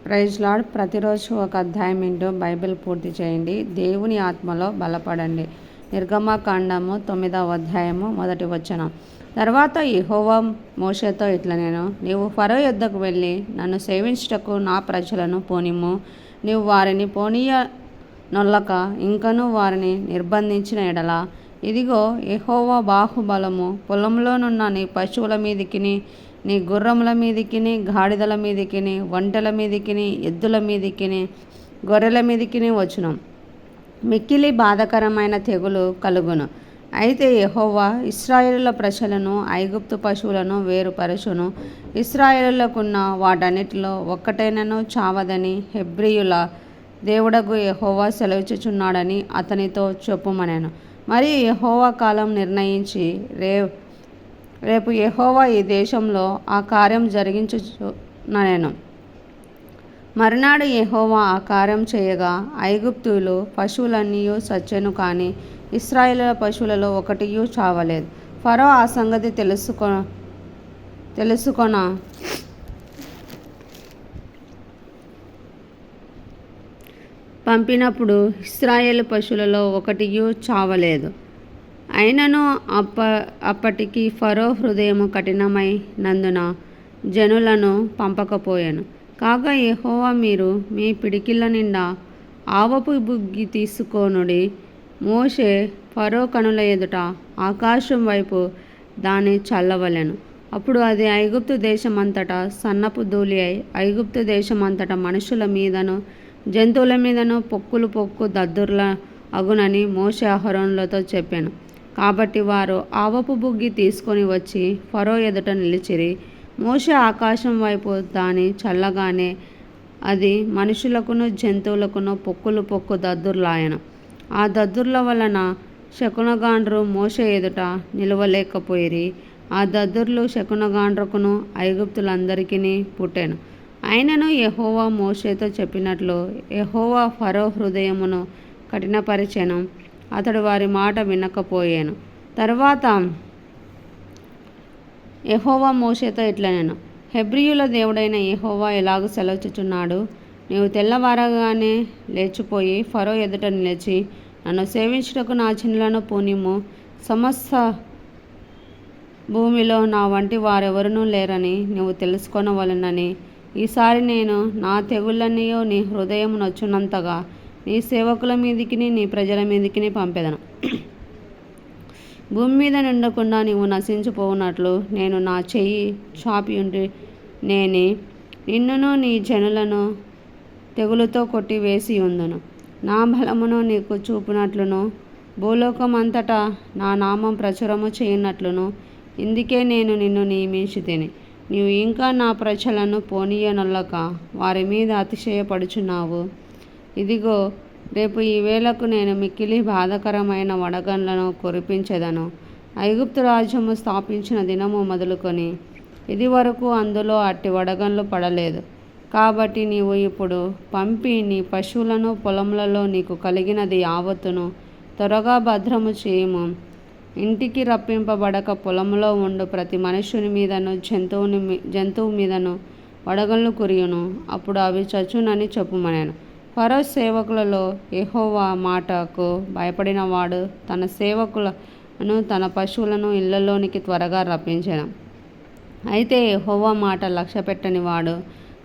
Praise lord. ప్రతిరోజు ఒక అధ్యాయం వింటూ బైబిల్ పూర్తి చేయండి. దేవుని ఆత్మలో బలపడండి. నిర్గమకాండము 9వ అధ్యాయము 1వ వచనం. తర్వాత యెహోవా మోషేతో ఇట్లనెను, నీవు ఫరో యొద్దకు వెళ్ళి నన్ను సేవించుటకు నా ప్రజలను పోనిమ్ము. నీవు వారిని పోనీయనొల్లక ఇంకనూ వారిని నిర్బంధించిన ఎడల, ఇదిగో యెహోవా బాహుబలము పొలంలోనున్న నీ పశువుల మీదికిని, నీ గుర్రముల మీదికిని, గాడిదల మీదికిని, ఒంటెల మీదికిని, ఎద్దుల మీదికిని, గొర్రెల మీదికిని వచ్చును. మిక్కిలి బాధకరమైన తెగులు కలుగును. అయితే యెహోవా ఇశ్రాయేలుల ప్రజలను ఐగుప్తు పశువులను వేరుపరచును. ఇశ్రాయేలులకున్న వాటన్నిటిలో ఒక్కటైనను చావదని హెబ్రీయుల దేవుడగు యెహోవా సెలవిచ్చుచున్నాడని అతనితో చెప్పుమనెను. మరియు యెహోవా కాలం నిర్ణయించి రేపు యెహోవా ఈ దేశంలో ఆ కార్యం జరిగించుననెను. మరునాడు యెహోవా ఆ కార్యం చేయగా ఐగుప్తీయుల పశువులన్నీయు చచ్చెను, కానీ ఇశ్రాయేలుల పశువులలో ఒకటియూ చావలేదు. ఫరో ఆ సంగతి తెలుసుకొన పంపినప్పుడు ఇశ్రాయేలు పశువులలో ఒకటియూ చావలేదు. అయినను అప్పటికి ఫరో హృదయము కఠినమై నందున జనులను పంపకపోయాను. కాగా యెహోవా, మీరు మీ పిడికిళ్ళ నిండా ఆవపు బుగ్గి తీసుకొనుడి. మోషే ఫరో కనుల ఎదుట ఆకాశం వైపు దాన్ని చల్లవలెను. అప్పుడు అది ఐగుప్తు దేశమంతటా సన్నపు ధూళి అయి ఐగుప్తు దేశమంతటా మనుషుల మీదను జంతువుల మీదను పొక్కు దద్దుర్ల అగునని మోషే అహరోనులతో చెప్పాను. కాబట్టి వారు ఆవపు బుగ్గి తీసుకొని వచ్చి ఫరో ఎదుట నిలిచిరి. మోషే ఆకాశం వైపు దాని చల్లగానే అది మనుషులకును జంతువులకును పొక్కు దద్దుర్లాయను. ఆ దద్దుర్ల వలన శకునగాండ్రు మోషే ఎదుట నిలవలేకపోయిరి. ఆ దద్దుర్లు శకునగాండ్రకును ఐగుప్తులందరికీ పుట్టెను. అయినను యెహోవా మోషేతో చెప్పినట్లు యెహోవా ఫరో హృదయమును కఠినపరిచెను. అతడు వారి మాట వినకపోయాను. తర్వాత యెహోవా మోషేతో ఇట్లనెను, హెబ్రీయుల దేవుడైన యెహోవా ఇలాగు సెలవిచ్చుచున్నాడు, నీవు తెల్లవారగానే లేచిపోయి ఫరో ఎదుట నిలిచి నన్ను సేవించుటకు నా జనులను పోనిమ్ము. సమస్త భూమిలో నా వంటి వారెవరునూ లేరని నీవు తెలుసుకొనవలెనని. ఈసారి నేను నా తెగుళ్ళన్నీయో నీ హృదయం నొచ్చునంతగా నీ సేవకుల మీదికిని నీ ప్రజల మీదికిని పంపెదను. భూమి మీద నిండకుండా నీవు నశించిపోవునట్లు నేను నా చెయ్యి చాపియుండి నిన్నును నీ జనులను తెగులుతో కొట్టివేసి ఉందును. నా బలమును నీకు చూపునట్లును భూలోకమంతటా నా నామం ప్రచురము చేయనట్లును ఇందుకే నేను నిన్ను నియమించితిని. నీవు ఇంకా నా ప్రజలను పోనీయనొల్లక వారి మీద అతిశయపడుచున్నావు. ఇదిగో, రేపు ఈ వేళకు నేను మిక్కిలి బాధకరమైన వడగండ్లను కురిపించెదను. ఐగుప్తు రాజ్యము స్థాపించిన దినము మొదలుకొని ఇది వరకు అందులో అట్టి వడగండ్లు పడలేదు. కాబట్టి నీవు ఇప్పుడు పంపి నీ పశువులను పొలములలో నీకు కలిగినది యావత్తును త్వరగా భద్రము చేయుము. ఇంటికి రప్పింపబడక పొలములో ఉండు ప్రతి మనుష్యుని మీదను జంతువు మీదను వడగండ్లు కురియును. అప్పుడు అవి చచ్చునని చెప్పుమనెను. ఫరో సేవకులలో యెహోవా మాటకు భయపడినవాడు తన సేవకులను తన పశువులను ఇళ్లలోనికి త్వరగా రప్పించెను. అయితే యెహోవా మాట లక్ష్యపెట్టని వాడు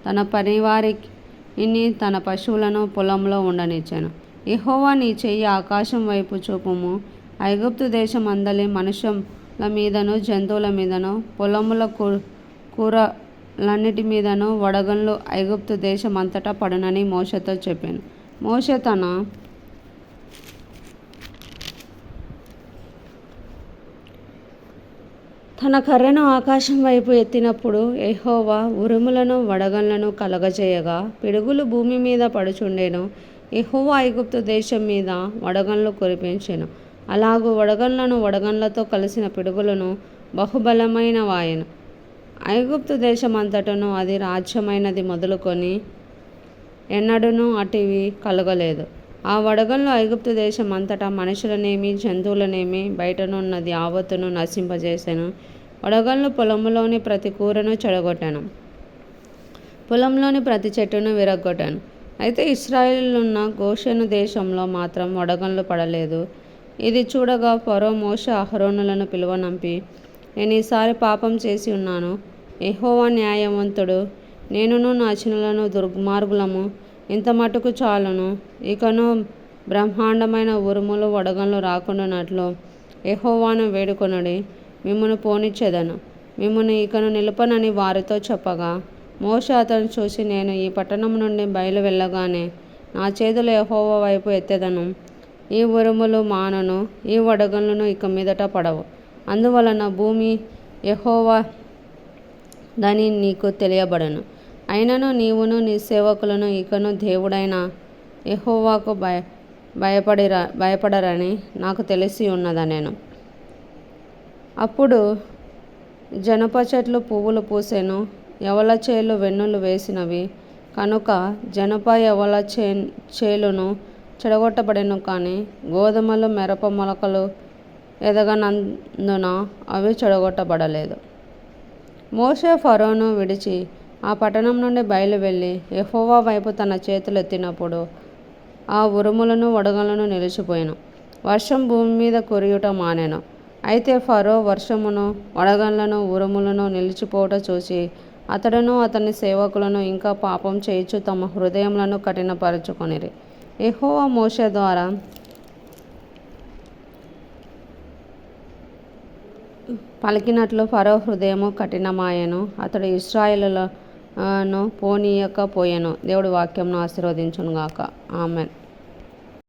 తన పనివారిని తన పశువులను పొలంలో ఉండనిచ్చెను. యెహోవా, నీ చెయ్యి ఆకాశం వైపు చూపుము. ఐగుప్తు దేశం అందలి మనుషుల మీదను జంతువుల మీదను పొలముల కూరలన్నిటి మీదను వడగండ్లు ఐగుప్తు దేశం అంతటా పడునని మోషేతో చెప్పాను. మోషే తన కర్రను ఆకాశం వైపు ఎత్తినప్పుడు యెహోవా ఉరుములను వడగండ్లను కలగజేయగా పిడుగులు భూమి మీద పడుచుండెను. యెహోవా ఐగుప్తు దేశం మీద వడగండ్లు కురిపించెను. అలాగూ వడగండ్లతో కలిసిన పిడుగులను బహుబలమైనవాయెను. ఐగుప్తు దేశమంతటను అది రాజ్యమైనది మొదలుకొని ఎన్నడూనూ అటివి కలగలేదు. ఆ వడగండ్లు ఐగుప్తు దేశం అంతటా మనుషులనేమి జంతువులనేమి బయటనున్నది యావత్తును నశింపజేసెను. వడగండ్లు పొలములోని ప్రతి కూరను చెడగొట్టెను. పొలంలోని ప్రతి చెట్టును విరగ్గొట్టాను. అయితే ఇశ్రాయేలున్న గోషెను దేశంలో మాత్రం వడగండ్లు పడలేదు. ఇది చూడగా ఫరో మోషే అహరోనులను పిలువనంపి, నేను ఈసారి పాపం చేసి ఉన్నాను. యెహోవా న్యాయవంతుడు, నేనును నా చినులను దుర్మార్గులము. ఇంత మటుకు చాలును. ఇకను బ్రహ్మాండమైన ఉరుములు వడగండ్లు రాకుండానట్లు యెహోవాను వేడుకొనుడి, మిమ్మును పోనిచ్చేదను. మిమ్మును ఇకను నిలుపనని వారితో చెప్పగా, మోషే అతను చూసి, నేను ఈ పట్టణం నుండి బయలు వెళ్ళగానే నా చేతులు యెహోవా వైపు ఎత్తెదను. ఈ ఉరుములు మానును, ఈ వడగండ్లను ఇక మీదట పడవు. అందువలన భూమి యెహోవా దని నీకు తెలియబడను. అయినను నీవును నీ సేవకులను ఇకను దేవుడైన యెహోవాకు భయపడరని నాకు తెలిసి ఉన్నదనెను. అప్పుడు జనప చెట్లు పువ్వులు పూసెను, యవల చేలు వెన్నులు వేసినవి. కనుక జనప యవల చేలును చెడగొట్టబడెను, కానీ గోధుమలు మిరప మొలకలు ఎదగనందున అవి చెడగొట్టబడలేదు. మోషే ఫరోను విడిచి ఆ పట్టణం నుండి బయలు వెళ్ళి యెహోవా వైపు తన చేతులు ఎత్తినప్పుడు ఆ ఉరుములను వడగండ్లను నిలిచిపోయెను. వర్షం భూమి మీద కురియుట మానెను. అయితే ఫరో వర్షమును వడగండ్లను ఉరుములను నిలిచిపోవుట చూసి అతడును అతని సేవకులను ఇంకా పాపం చేయుచు తమ హృదయములను కఠినపరచుకొనిరి. యెహోవా మోషే ద్వారా పలికినట్లు ఫరో హృదయము కఠినమాయెను. అతడు ఇశ్రాయేలులను పోనీయక పోయెను. దేవుడి వాక్యంను ఆశీర్వదించునుగాక. ఆమెన్.